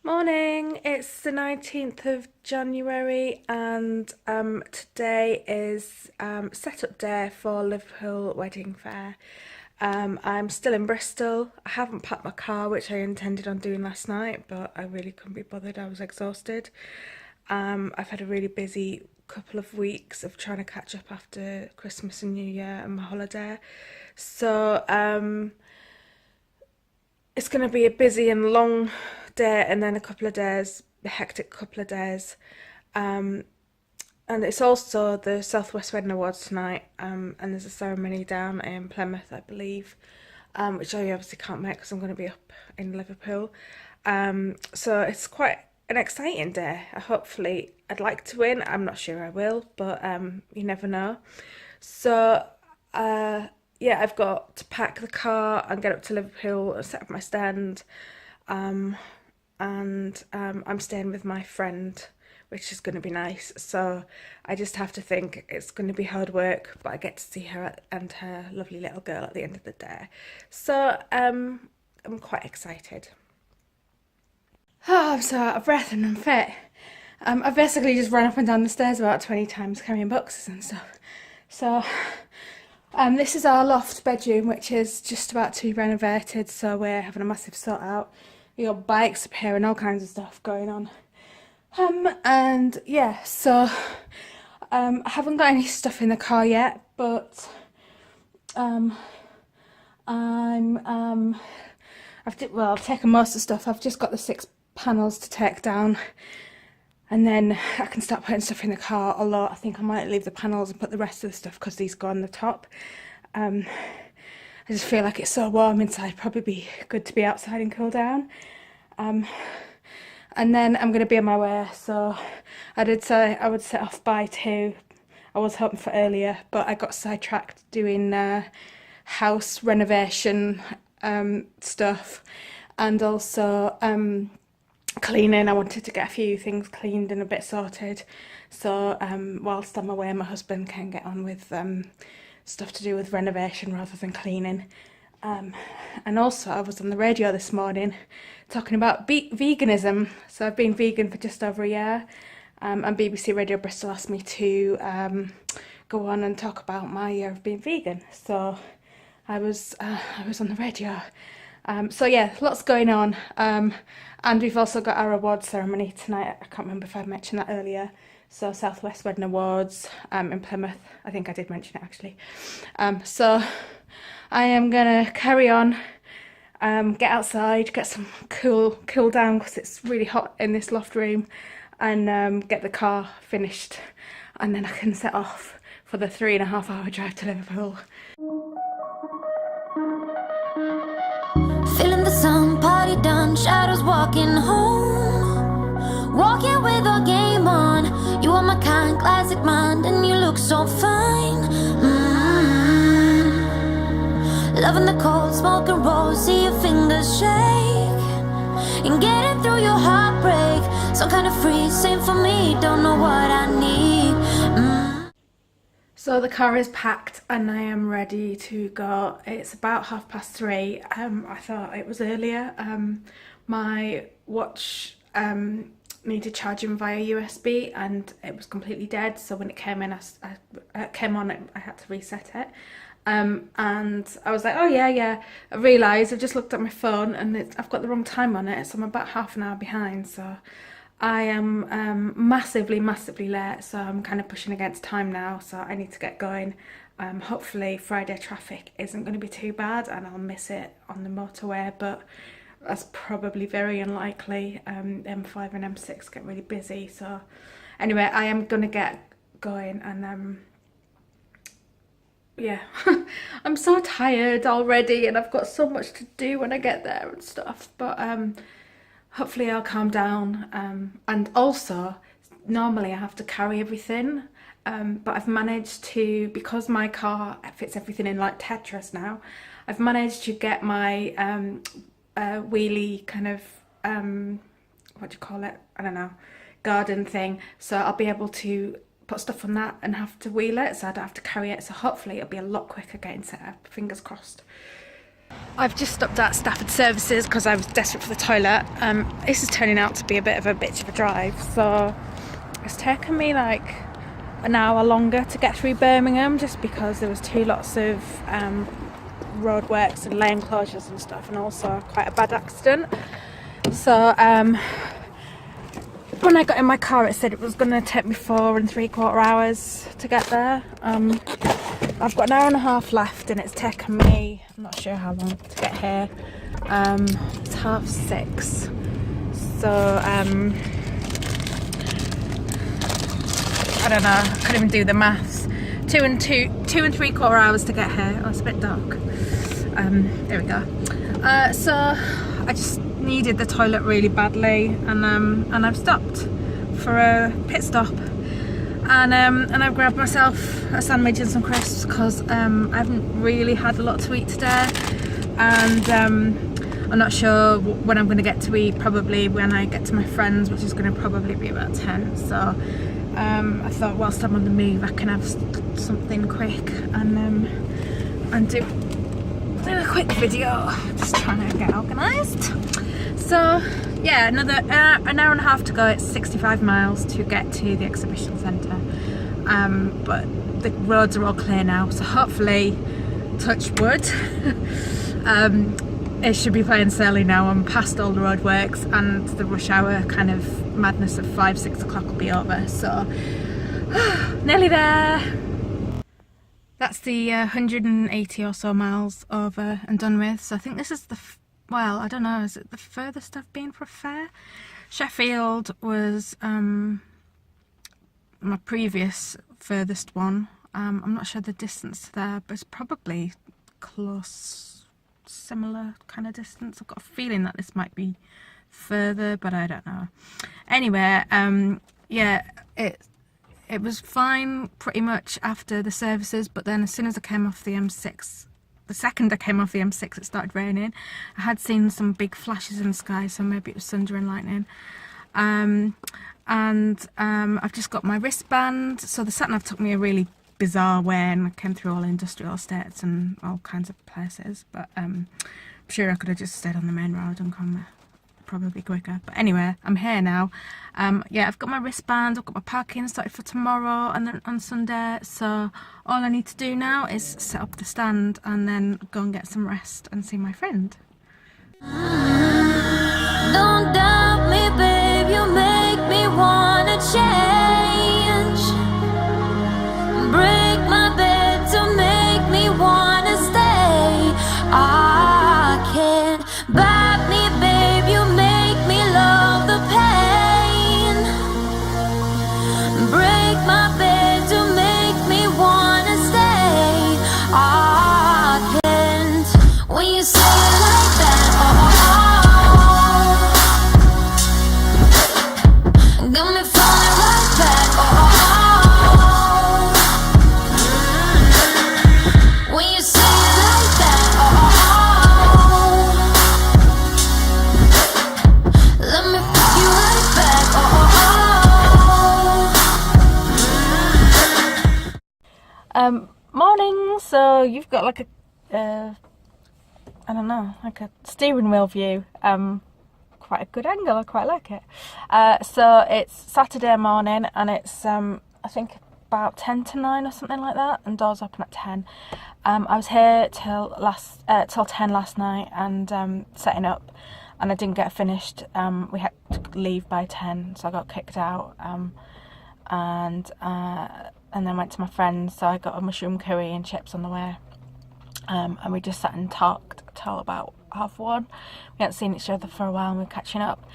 Morning, it's the 19th of January and today is setup day for Liverpool Wedding Fair. I'm still in Bristol. I haven't packed my car, which I intended on doing last night, but I really couldn't be bothered. I was exhausted. I've had a really busy couple of weeks of trying to catch up after Christmas and New Year and my holiday. So it's going to be a busy and long day and then a couple of days, a hectic couple of days. Um, and it's also the Southwest Wedding Awards tonight, and there's a ceremony down in Plymouth, I believe, which I obviously can't make because I'm going to be up in Liverpool. So it's quite an exciting day. Hopefully, I'd like to win. I'm not sure I will, but you never know. So, yeah, I've got to pack the car and get up to Liverpool and set up my stand. Um, and I'm staying with my friend, which is going to be nice. So I just have to think it's going to be hard work, but I get to see her and her lovely little girl at the end of the day. So I'm quite excited. Oh, I'm so out of breath and unfit. I've basically just run up and down the stairs about 20 times carrying boxes and stuff. So this is our loft bedroom, which is just about to be renovated, so we're having a massive sort out. We got bikes up here and all kinds of stuff going on. And yeah, so I haven't got any stuff in the car yet, but um, I've taken most of the stuff. I've just got the 6 panels to take down, and then I can start putting stuff in the car, although I think I might leave the panels and put the rest of the stuff because these go on the top. I just feel like it's so warm inside, probably be good to be outside and cool down. And then I'm going to be on my way, so I did say I would set off by 2. I was hoping for earlier, but I got sidetracked doing house renovation stuff, and also cleaning. I wanted to get a few things cleaned and a bit sorted, so whilst I'm away my husband can get on with stuff to do with renovation rather than cleaning. And also I was on the radio this morning talking about veganism. So I've been vegan for just over a year, and BBC Radio Bristol asked me to go on and talk about my year of being vegan. So I was on the radio. So yeah, lots going on. And we've also got our awards ceremony tonight. I can't remember if I mentioned that earlier. So Southwest Wedding Awards in Plymouth. I think I did mention it actually. So I am gonna carry on, get outside, get some cool down because it's really hot in this loft room, and get the car finished, and then I can set off for the 3.5 hour drive to Liverpool. Feeling the sun, party done, shadows walking home. Walking with our game on. You are my kind, classic mind, and you look so fine. Loving the cold, smoke and roll, see your fingers shake. And getting through your heartbreak, some kind of free, same for me, don't know what I need. So the car is packed and I am ready to go. It's about 3:30. I thought it was earlier. My watch needed charging via USB and it was completely dead. So when it came in, I came on, I had to reset it. And I was like, oh yeah. I realised I've just looked at my phone and I've got the wrong time on it, so I'm about half an hour behind. So I am massively late, so I'm kind of pushing against time now, so I need to get going. Hopefully Friday traffic isn't going to be too bad and I'll miss it on the motorway, but that's probably very unlikely. M5 and M6 get really busy, so anyway, I am going to get going, and yeah, I'm so tired already and I've got so much to do when I get there and stuff, but hopefully I'll calm down. And also, normally I have to carry everything, but I've managed to, because my car fits everything in like Tetris now, I've managed to get my wheelie kind of, what do you call it? I don't know, garden thing. So I'll be able to put stuff on that and have to wheel it, so I don't have to carry it. So hopefully it'll be a lot quicker getting set up, fingers crossed. I've just stopped at Stafford Services because I was desperate for the toilet. This is turning out to be a bit of a bitch of a drive, so it's taken me like an hour longer to get through Birmingham just because there was two lots of roadworks and lane closures and stuff, and also quite a bad accident. So when I got in my car, it said it was going to take me 4 3/4 hours to get there. I've got an hour and a half left, and it's taken me, I'm not sure how long to get here. It's 6:30, so I don't know, I couldn't even do the maths. 2 3/4 hours to get here. Oh, it's a bit dark. There we go. So I just needed the toilet really badly, and I've stopped for a pit stop, and I've grabbed myself a sandwich and some crisps because I haven't really had a lot to eat today, and I'm not sure when I'm going to get to eat. Probably when I get to my friends, which is going to probably be about 10. So I thought whilst I'm on the move, I can have something quick and do a quick video, just trying to get organised. So yeah, an hour and a half to go. It's 65 miles to get to the exhibition centre, but the roads are all clear now, so hopefully, touch wood, it should be plain sailing now. I'm past all the roadworks, and the rush hour kind of madness of 5-6 o'clock will be over, so nearly there. That's the 180 or so miles over and done with. So I think this is the, well, I don't know, is it the furthest I've been for a fair? Sheffield was my previous furthest one. I'm not sure the distance there, but it's probably close, similar kind of distance. I've got a feeling that this might be further, but I don't know. Anyway, yeah, it was fine pretty much after the services, but then as soon as I came off the M6, the second I came off the M6, it started raining. I had seen some big flashes in the sky, so maybe it was thunder and lightning. I've just got my wristband, so the sat-nav took me a really bizarre way, and I came through all industrial estates and all kinds of places, but I'm sure I could have just stayed on the main road and come probably quicker. But anyway, I'm here now. Yeah, I've got my wristband, I've got my parking started for tomorrow and then on Sunday, so all I need to do now is set up the stand and then go and get some rest and see my friend. Don't doubt me, babe, you make me wanna change. Break my bed to make me wanna stay. I can't bite me, babe, you make me love the pain. Break my bed to make me wanna stay. I can't. When you say it like that, got me falling right back, when you say it like that, let me fuck you right back. Morning. So you've got like a I don't know, like a steering wheel view. Quite a good angle, I quite like it. So it's Saturday morning, and it's I think about 10 to 9 or something like that, and doors open at 10. I was here till 10 last night and setting up, and I didn't get finished. We had to leave by 10, so I got kicked out, and then went to my friend's, so I got a mushroom curry and chips on the way, and we just sat and talked till about 1:30. We hadn't seen each other for a while and we were catching up.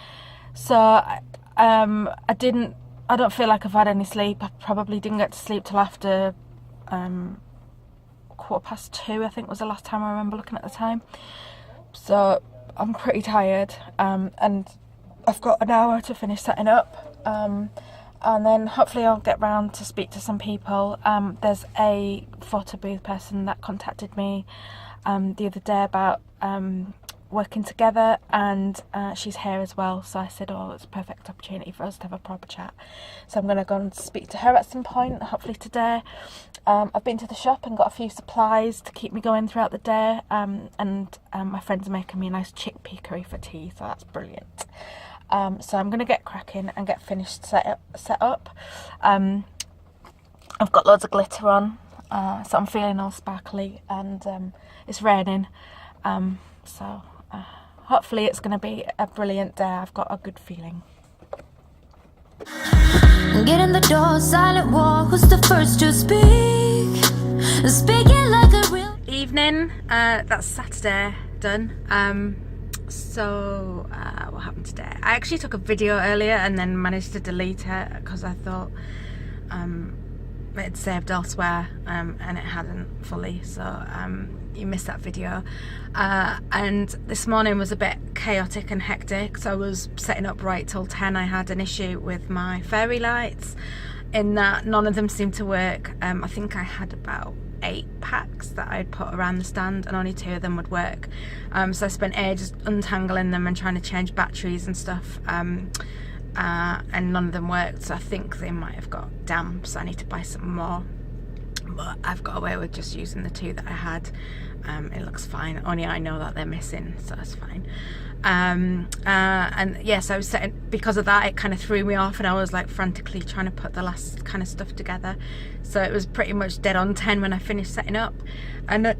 So I don't feel like I've had any sleep. I probably didn't get to sleep till after 2:15, I think was the last time I remember looking at the time. So I'm pretty tired, and I've got an hour to finish setting up, and then hopefully I'll get round to speak to some people. There's a photo booth person that contacted me the other day about working together, and she's here as well, so I said, oh, it's a perfect opportunity for us to have a proper chat. So I'm going to go and speak to her at some point, hopefully today. I've been to the shop and got a few supplies to keep me going throughout the day, and my friends are making me a nice chickpea curry for tea, so that's brilliant. So I'm going to get cracking and get finished set up. I've got loads of glitter on, so I'm feeling all sparkly, and it's raining, so hopefully it's going to be a brilliant day. I've got a good feeling. Get in the door, silent walk, who's the first to speak? Speaking like a real Evening, that's Saturday done. So what happened today? I actually took a video earlier and then managed to delete it because I thought it saved elsewhere, and it hadn't fully, so you missed that video. And this morning was a bit chaotic and hectic, so I was setting up right till 10. I had an issue with my fairy lights in that none of them seemed to work. I think I had about 8 packs that I'd put around the stand and only 2 of them would work, so I spent ages untangling them and trying to change batteries and stuff, and none of them worked, so I think they might have got damp, so I need to buy some more, but I've got away with just using the 2 that I had. It looks fine, only I know that they're missing, so that's fine. And yes, I was setting, because of that it kind of threw me off, and I was like frantically trying to put the last kind of stuff together, so it was pretty much dead on 10 when I finished setting up. And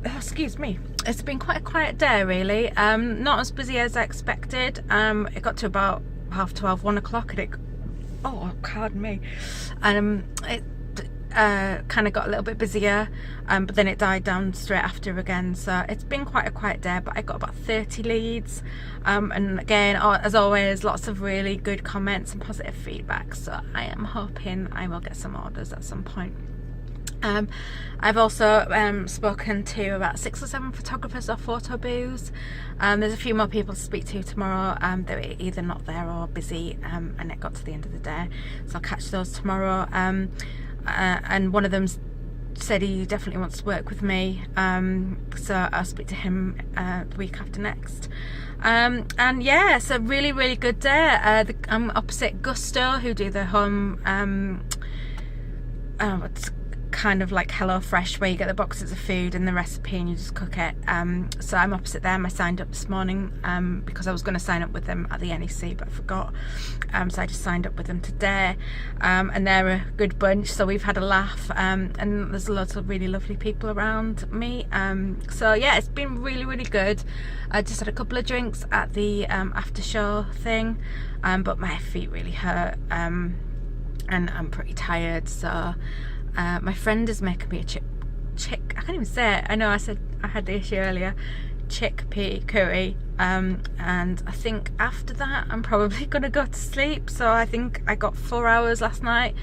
excuse me, it's been quite a quiet day really, not as busy as I expected. It got to about 12:30, 1 o'clock, and it, oh pardon me, and it kind of got a little bit busier, but then it died down straight after again, so it's been quite a quiet day. But I got about 30 leads, and again, as always, lots of really good comments and positive feedback, so I am hoping I will get some orders at some point. I've also spoken to about 6 or 7 photographers or photo booths. There's a few more people to speak to tomorrow. They were either not there or busy, and it got to the end of the day, so I'll catch those tomorrow. And one of them said he definitely wants to work with me, so I'll speak to him the week after next. And yeah, it's a really, really good day. I'm opposite Gusto, who do the home, it's kind of like Hello Fresh, where you get the boxes of food and the recipe and you just cook it. So I'm opposite them. I signed up this morning because I was going to sign up with them at the NEC, but I forgot, so I just signed up with them today, and they're a good bunch, so we've had a laugh, and there's lots of really lovely people around me, so yeah, it's been really, really good. I just had a couple of drinks at the after show thing, but my feet really hurt, and I'm pretty tired, so my friend is making me a I can't even say it. I know I said I had the issue earlier. Chickpea curry, and I think after that I'm probably gonna go to sleep. So I think I got 4 hours last night,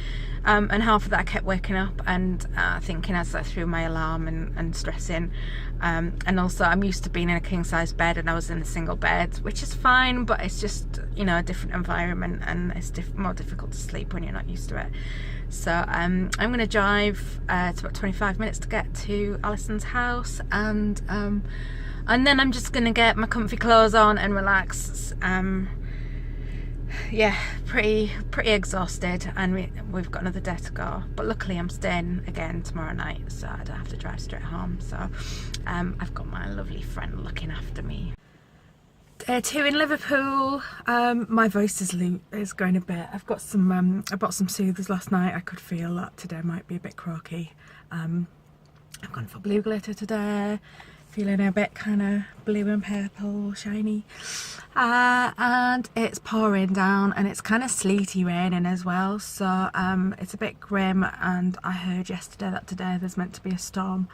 and half of that I kept waking up and thinking as I threw my alarm and stressing, and also I'm used to being in a king size bed, and I was in a single bed, which is fine, but it's just, you know, a different environment, and it's more difficult to sleep when you're not used to it. So I'm going to drive, it's about 25 minutes to get to Alison's house, and then I'm just going to get my comfy clothes on and relax. Yeah, pretty exhausted, and we've got another day to go, but luckily I'm staying again tomorrow night, so I don't have to drive straight home. So I've got my lovely friend looking after me. Day 2 in Liverpool. My voice is going a bit. I've got some. I bought some soothers last night. I could feel that today might be a bit croaky. I've gone for blue glitter today. Feeling a bit kind of blue and purple, shiny. And it's pouring down, and it's kind of sleety raining as well. So it's a bit grim. And I heard yesterday that today there's meant to be a storm.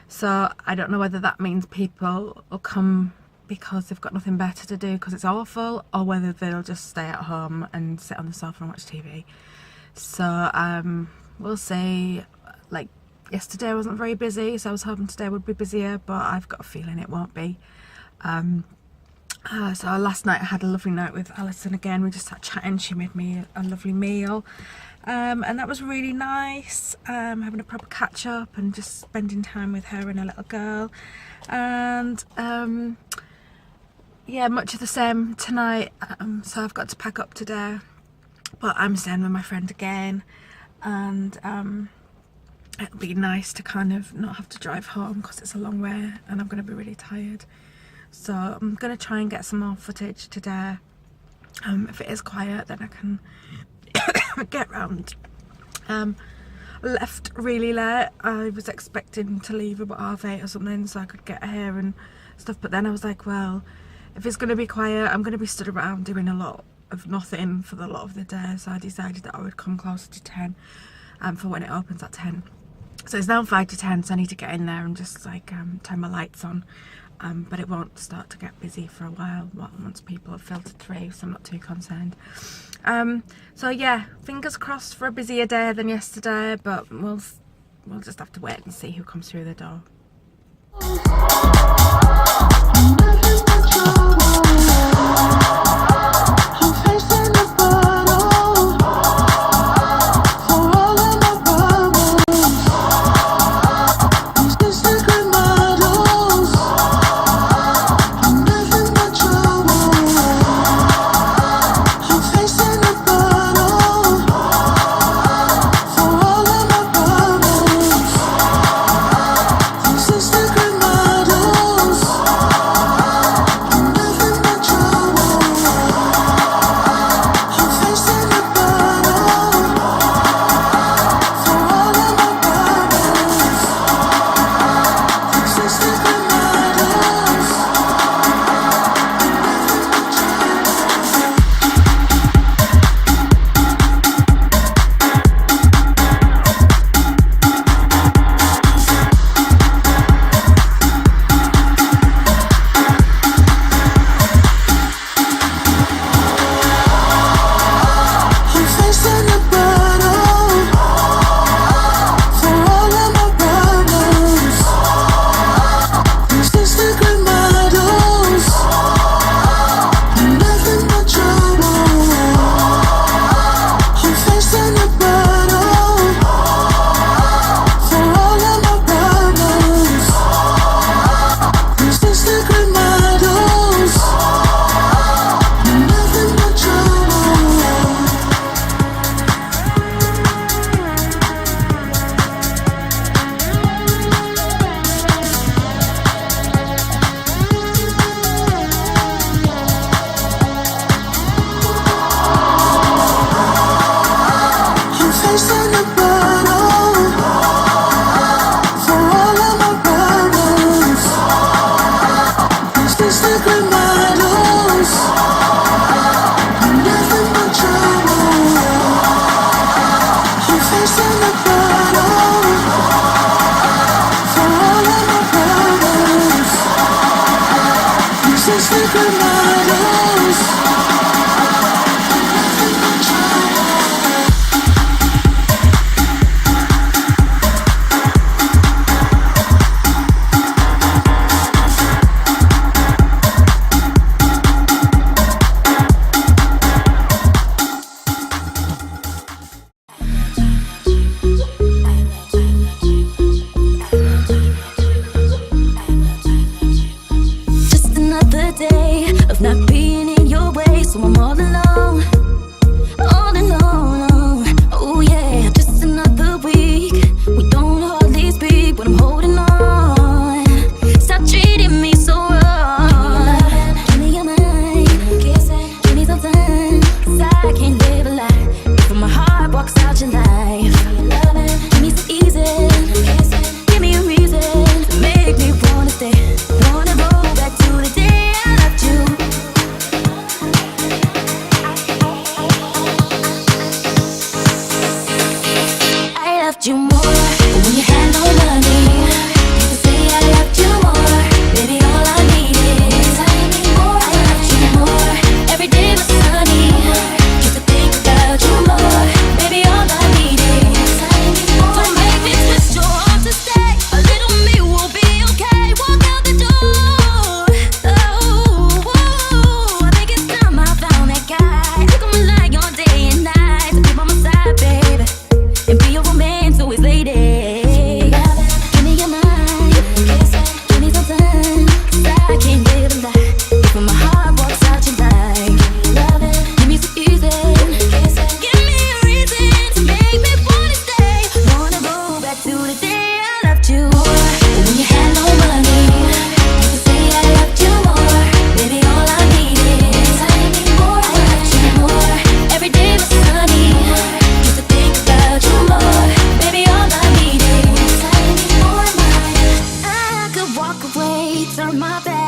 So I don't know whether that means people will come because they've got nothing better to do because it's awful, or whether they'll just stay at home and sit on the sofa and watch TV. So we'll see. Like, yesterday wasn't very busy, so I was hoping today would be busier, but I've got a feeling it won't be. So last night I had a lovely night with Alison again. We just sat chatting. She made me a lovely meal, and that was really nice, having a proper catch up and just spending time with her and her little girl. And yeah, much of the same tonight. So I've got to pack up today, but I'm staying with my friend again, and it'll be nice to kind of not have to drive home because it's a long way and I'm going to be really tired. So I'm going to try and get some more footage today. If it is quiet, then I can get round. I left really late. I was expecting to leave about 8:30 or something so I could get here and stuff, but then I was like, well, if it's going to be quiet, I'm going to be stood around doing a lot of nothing for the lot of the day, so I decided that I would come closer to 10 for when it opens at 10. So it's now 5 to 10, so I need to get in there and just like turn my lights on, but it won't start to get busy for a while once people have filtered through, so I'm not too concerned. So yeah, fingers crossed for a busier day than yesterday, but we'll just have to wait and see who comes through the door.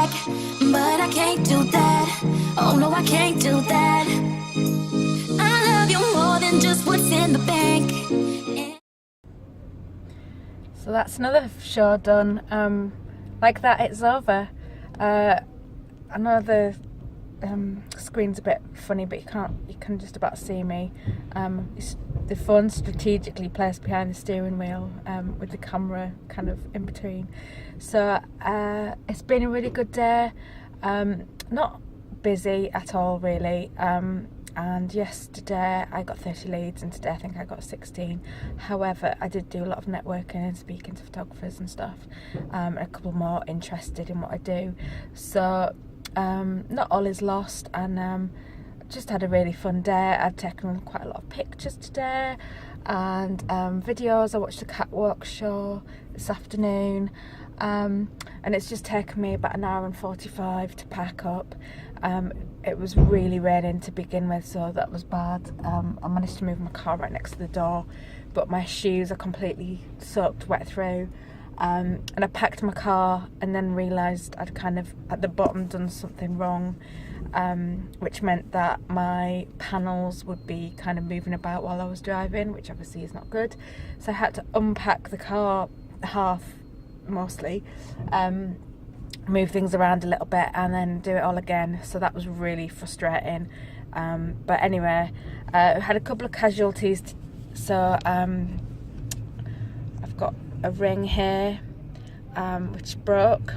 back, but I can't do that. Oh no, I can't do that. I love you more than just what's in the bank. So that's another show done. Like that, it's over. I know the screen's a bit funny, but you can just about see me. The phone's strategically placed behind the steering wheel, with the camera kind of in between. So it's been a really good day. Not busy at all, really. And yesterday I got 30 leads, and today I think I got 16. However, I did do a lot of networking and speaking to photographers and stuff, and a couple more interested in what I do. So not all is lost, and just had a really fun day. I've taken quite a lot of pictures today and videos. I watched the catwalk show this afternoon, and it's just taken me about an hour and 45 to pack up. It was really raining to begin with, so that was bad. I managed to move my car right next to the door, but my shoes are completely soaked wet through. And I packed my car and then realised I'd kind of at the bottom done something wrong, which meant that my panels would be kind of moving about while I was driving, which obviously is not good. So I had to unpack the car half, mostly, move things around a little bit and then do it all again. So that was really frustrating. But anyway, I had a couple of casualties. So I've got a ring here, which broke,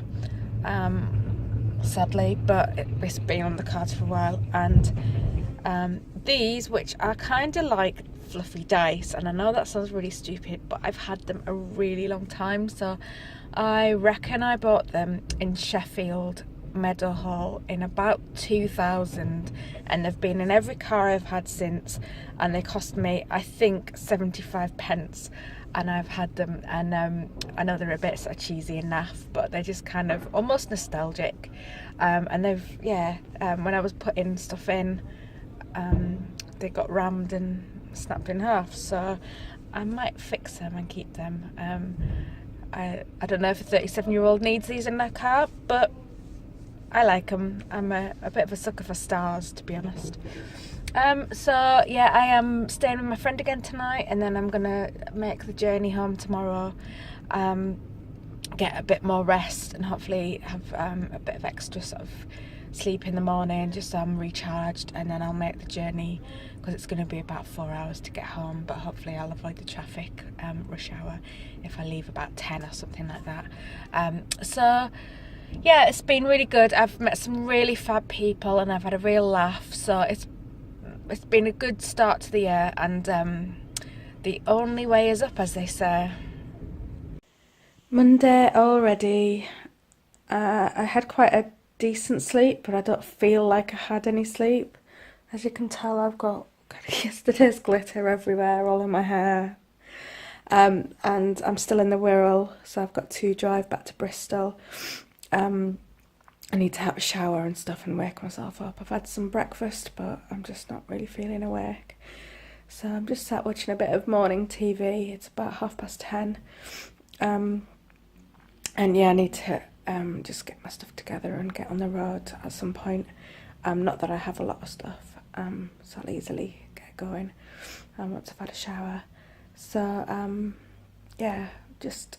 sadly, but it's been on the cards for a while. And these, which are kind of like fluffy dice, and I know that sounds really stupid, but I've had them a really long time. So I reckon I bought them in Sheffield Meadowhall in about 2000, and they've been in every car I've had since, and they cost me, I think, 75 pence. And I've had them, and I know they're a bit sort of cheesy and naff, but they're just kind of almost nostalgic. And they've, when I was putting stuff in, they got rammed and snapped in half. So I might fix them and keep them. I don't know if a 37-year-old needs these in their car, but I like them. I'm a bit of a sucker for stars, to be honest. So yeah, I am staying with my friend again tonight, and then I'm gonna make the journey home tomorrow, get a bit more rest, and hopefully have a bit of extra sort of sleep in the morning, just so I'm recharged, and then I'll make the journey, because it's going to be about 4 hours to get home, but hopefully I'll avoid the traffic rush hour if I leave about 10 or something like that. So yeah, it's been really good. I've met some really fab people and I've had a real laugh, so it's been a good start to the year, and the only way is up, as they say. Monday already. I had quite a decent sleep, but I don't feel like I had any sleep. As you can tell, I've got yesterday's glitter everywhere, all in my hair. And I'm still in the Wirral, so I've got to drive back to Bristol. I need to have a shower and stuff and wake myself up. I've had some breakfast, but I'm just not really feeling awake. So I'm just sat watching a bit of morning TV. It's about 10:30. And yeah, I need to just get my stuff together and get on the road at some point. Not that I have a lot of stuff, so I'll easily get going once I've had a shower. So yeah, just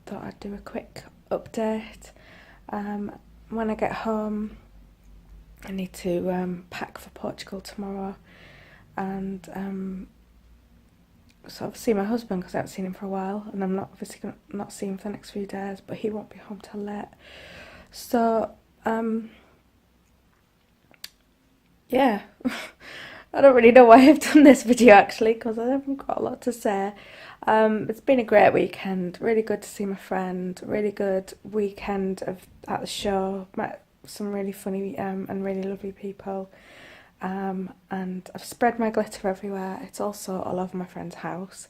thought I'd do a quick update. When I get home, I need to pack for Portugal tomorrow, and sort of see my husband, because I haven't seen him for a while, and I'm obviously not seeing him for the next few days, but he won't be home till late. So yeah, I don't really know why I've done this video actually, because I haven't got a lot to say. It's been a great weekend, really good to see my friend, really good weekend at the show, met some really funny and really lovely people, and I've spread my glitter everywhere. It's also all over my friend's house,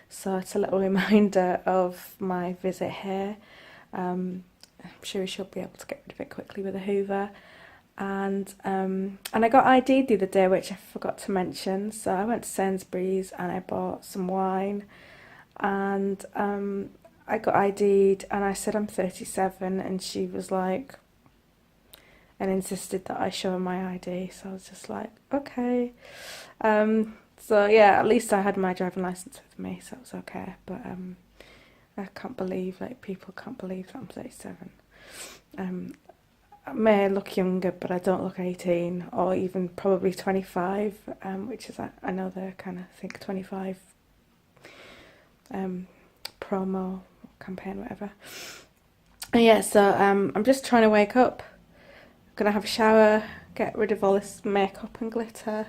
so it's a little reminder of my visit here. I'm sure we should be able to get rid of it quickly with a hoover. And I got ID'd the other day, which I forgot to mention. So I went to Sainsbury's and I bought some wine, and I got ID'd and I said I'm 37, and she was like, and insisted that I show him my ID. So I was just like, okay. So yeah, at least I had my driving license with me, so it was okay. But I can't believe, like, people can't believe that I'm 37. I may look younger, but I don't look 18 or even probably 25, which is, I know they kind of think 25 promo campaign, whatever. And yeah, so I'm just trying to wake up. I'm gonna have a shower, get rid of all this makeup and glitter,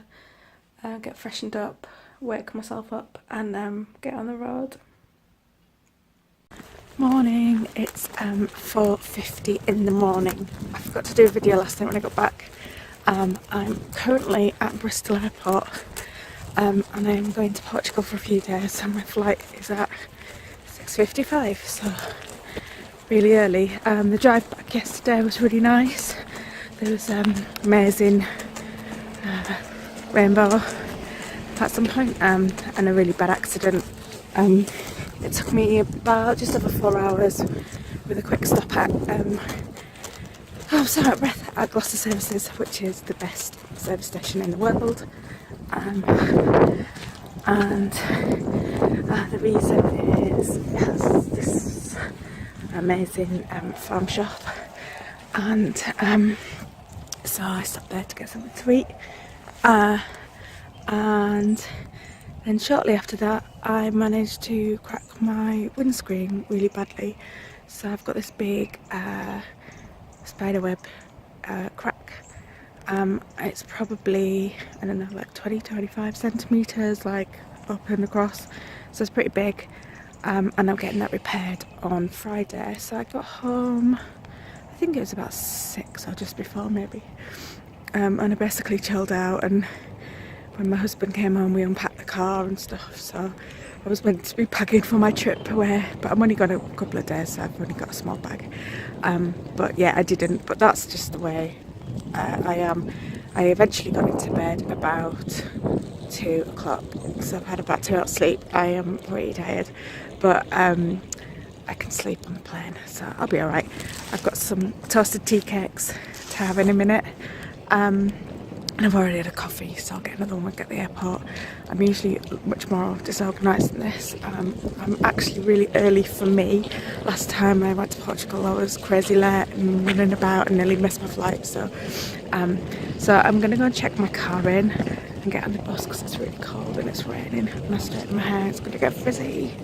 get freshened up, wake myself up, and get on the road. Morning, it's 4:50 in the morning. I forgot to do a video last night when I got back. I'm currently at Bristol Airport, and I'm going to Portugal for a few days, and my flight is at 6:55, so really early. The drive back yesterday was really nice. There was amazing rainbow at some point, and a really bad accident. It took me about just over 4 hours with a quick stop at at Gloucester Services, which is the best service station in the world. And the reason is it has this amazing farm shop, and so I stopped there to get something to eat. And then shortly after that, I managed to crack my windscreen really badly. So I've got this big spiderweb crack. It's probably, I don't know, like 20-25 centimetres, like up and across. So it's pretty big. And I'm getting that repaired on Friday. So I got home, I think it was about 6 or just before maybe. And I basically chilled out, and when my husband came home we unpacked the car and stuff, so I was meant to be packing for my trip away, but I'm only gone a couple of days, so I've only got a small bag. But yeah, I didn't, but that's just the way I am. I eventually got into bed about 2 o'clock, so I've had about 2 hours sleep. I am pretty tired, but I can sleep on the plane, so I'll be alright. I've got some toasted tea cakes to have in a minute. And I've already had a coffee, so I'll get another one when I get to the airport. I'm usually much more disorganised than this. I'm actually really early for me. Last time I went to Portugal I was crazy late and running about and nearly missed my flight. So I'm going to go and check my car in and get on the bus because it's really cold and it's raining. And I straighten my hair, it's going to get frizzy.